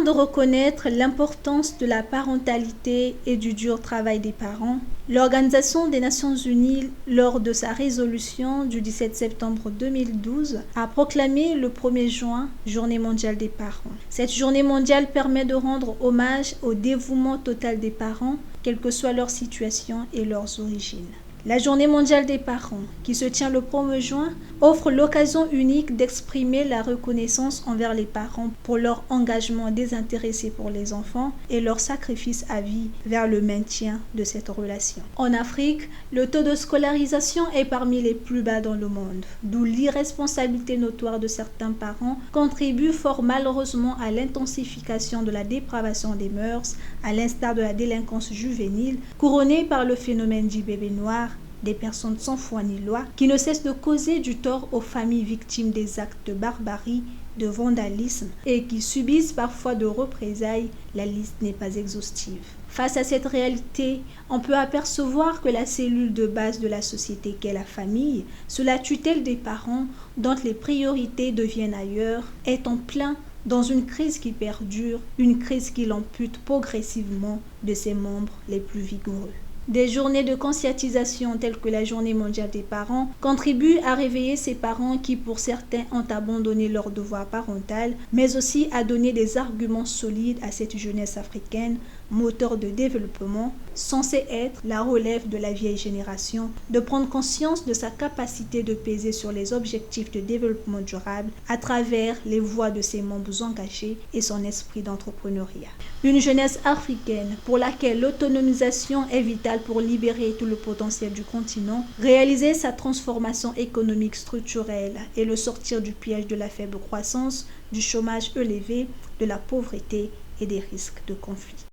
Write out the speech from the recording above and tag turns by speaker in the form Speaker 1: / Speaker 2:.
Speaker 1: de reconnaître l'importance de la parentalité et du dur travail des parents, l'Organisation des Nations Unies, lors de sa résolution du 17 septembre 2012, a proclamé le 1er juin Journée mondiale des parents. Cette journée mondiale permet de rendre hommage au dévouement total des parents, quelle que soit leur situation et leurs origines. La Journée mondiale des parents, qui se tient le 1er juin, offre l'occasion unique d'exprimer la reconnaissance envers les parents pour leur engagement désintéressé pour les enfants et leur sacrifice à vie vers le maintien de cette relation. En Afrique, le taux de scolarisation est parmi les plus bas dans le monde, d'où l'irresponsabilité notoire de certains parents contribue fort malheureusement à l'intensification de la dépravation des mœurs, à l'instar de la délinquance juvénile, couronnée par le phénomène du bébé noir, des personnes sans foi ni loi, qui ne cessent de causer du tort aux familles victimes des actes de barbarie, de vandalisme et qui subissent parfois de représailles. La liste n'est pas exhaustive. Face à cette réalité, on peut apercevoir que la cellule de base de la société qu'est la famille, sous la tutelle des parents, dont les priorités deviennent ailleurs, est en plein dans une crise qui perdure, une crise qui l'ampute progressivement de ses membres les plus vigoureux. Des journées de conscientisation telles que la Journée mondiale des parents contribuent à réveiller ces parents qui, pour certains, ont abandonné leur devoir parental, mais aussi à donner des arguments solides à cette jeunesse africaine, moteur de développement, censée être la relève de la vieille génération, de prendre conscience de sa capacité de peser sur les objectifs de développement durable à travers les voix de ses membres engagés et son esprit d'entrepreneuriat. Une jeunesse africaine pour laquelle l'autonomisation est vitale pour libérer tout le potentiel du continent, réaliser sa transformation économique structurelle et le sortir du piège de la faible croissance, du chômage élevé, de la pauvreté et des risques de conflit.